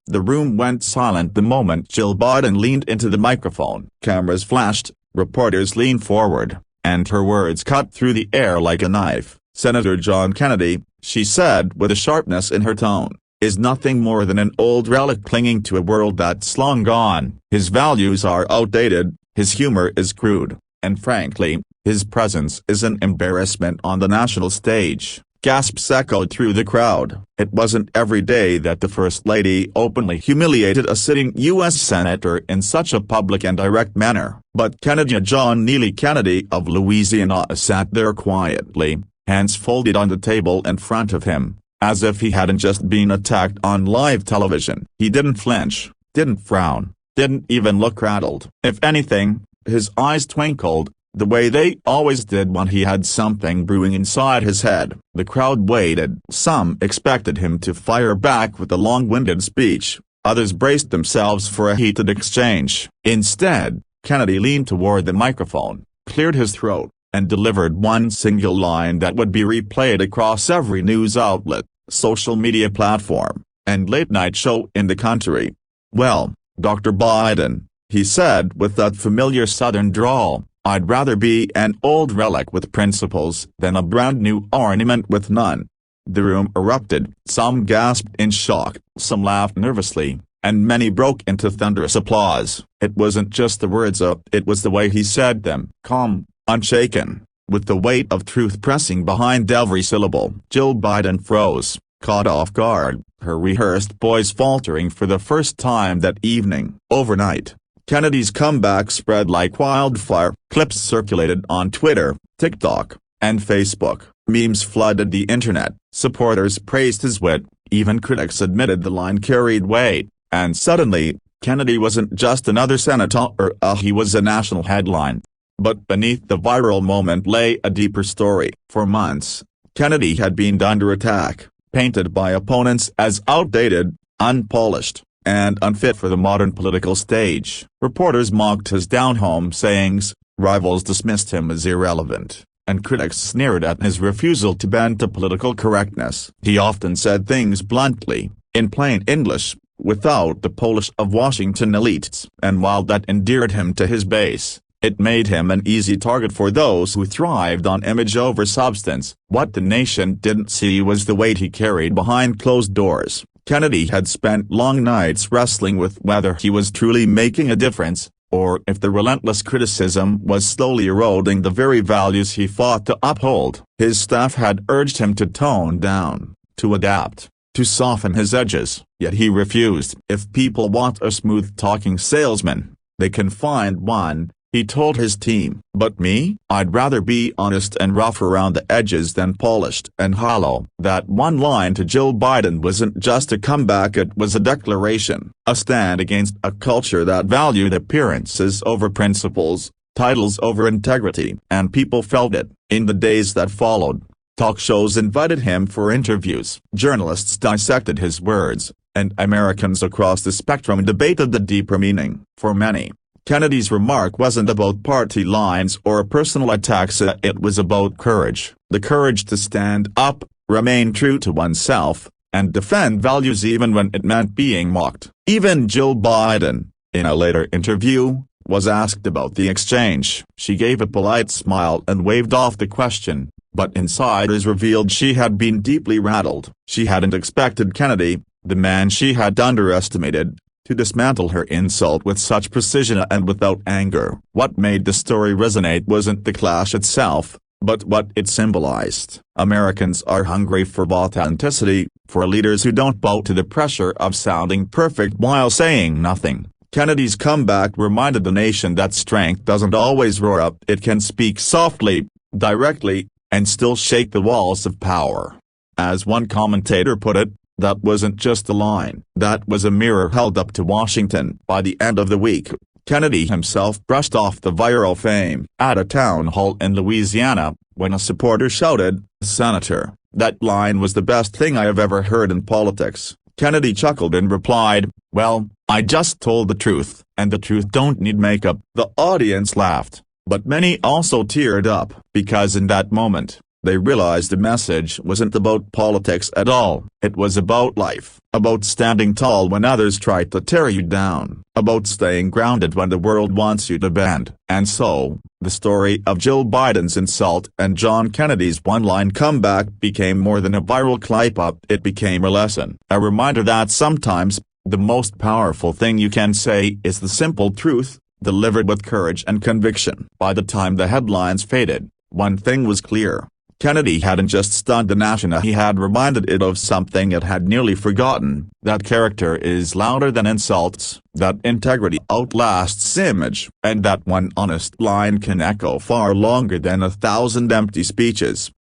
The room went silent the moment Jill Biden leaned into the microphone. Cameras flashed, reporters leaned forward, and her words cut through the air like a knife. Senator John Kennedy, she said with a sharpness in her tone, is nothing more than an old relic clinging to a world that's long gone. His values are outdated, his humor is crude, and frankly, his presence is an embarrassment on the national stage. Gasps echoed through the crowd. It wasn't every day that the First Lady openly humiliated a sitting U.S. Senator in such a public and direct manner. But Kennedy John Neely Kennedy of Louisiana sat there quietly, hands folded on the table in front of him, as if he hadn't just been attacked on live television. He didn't flinch, didn't frown, didn't even look rattled. If anything, his eyes twinkled, the way they always did when he had something brewing inside his head. The crowd waited. Some expected him to fire back with a long-winded speech, others braced themselves for a heated exchange. Instead, Kennedy leaned toward the microphone, cleared his throat, and delivered one single line that would be replayed across every news outlet, social media platform, and late-night show in the country. "Well, Dr. Biden," he said with that familiar Southern drawl, "I'd rather be an old relic with principles than a brand-new ornament with none." The room erupted. Some gasped in shock, some laughed nervously, and many broke into thunderous applause. It wasn't just the words, it was the way he said them, calm, unshaken, with the weight of truth pressing behind every syllable. Jill Biden froze, caught off guard, her rehearsed voice faltering for the first time that evening. Overnight, Kennedy's comeback spread like wildfire. Clips circulated on Twitter, TikTok, and Facebook. Memes flooded the internet. Supporters praised his wit, even critics admitted the line carried weight, and suddenly, Kennedy wasn't just another senator, he was a national headline. But beneath the viral moment lay a deeper story. For months, Kennedy had been under attack, painted by opponents as outdated, unpolished, and unfit for the modern political stage. Reporters mocked his down-home sayings, rivals dismissed him as irrelevant, and critics sneered at his refusal to bend to political correctness. He often said things bluntly, in plain English, without the polish of Washington elites. And while that endeared him to his base, it made him an easy target for those who thrived on image over substance. What the nation didn't see was the weight he carried behind closed doors. Kennedy had spent long nights wrestling with whether he was truly making a difference, or if the relentless criticism was slowly eroding the very values he fought to uphold. His staff had urged him to tone down, to adapt, to soften his edges, yet he refused. "If people want a smooth-talking salesman, they can find one," he told his team. "But me? I'd rather be honest and rough around the edges than polished and hollow." That one line to Jill Biden wasn't just a comeback, it was a declaration, a stand against a culture that valued appearances over principles, titles over integrity. And people felt it. In the days that followed, talk shows invited him for interviews. Journalists dissected his words, and Americans across the spectrum debated the deeper meaning. For many, Kennedy's remark wasn't about party lines or personal attacks, it was about courage. The courage to stand up, remain true to oneself, and defend values even when it meant being mocked. Even Jill Biden, in a later interview, was asked about the exchange. She gave a polite smile and waved off the question, but insiders revealed she had been deeply rattled. She hadn't expected Kennedy, the man she had underestimated, to dismantle her insult with such precision and without anger. What made the story resonate wasn't the clash itself, but what it symbolized. Americans are hungry for authenticity, for leaders who don't bow to the pressure of sounding perfect while saying nothing. Kennedy's comeback reminded the nation that strength doesn't always roar up. It can speak softly, directly, and still shake the walls of power. As one commentator put it, that wasn't just a line. That was a mirror held up to Washington. By the end of the week, Kennedy himself brushed off the viral fame. At a town hall in Louisiana, when a supporter shouted, "Senator, that line was the best thing I have ever heard in politics," Kennedy chuckled and replied, "Well, I just told the truth, and the truth don't need makeup." The audience laughed, but many also teared up, because in that moment, They realized the message wasn't about politics at all. It was about life, about standing tall when others tried to tear you down, about staying grounded when the world wants you to bend. And so, the story of Jill Biden's insult and John Kennedy's one-line comeback became more than a viral clip-up. It became a lesson, a reminder that sometimes, the most powerful thing you can say is the simple truth, delivered with courage and conviction. By the time the headlines faded, one thing was clear. Kennedy hadn't just stunned the nation, he had reminded it of something it had nearly forgotten, that character is louder than insults, that integrity outlasts image, and that one honest line can echo far longer than 1,000 empty speeches.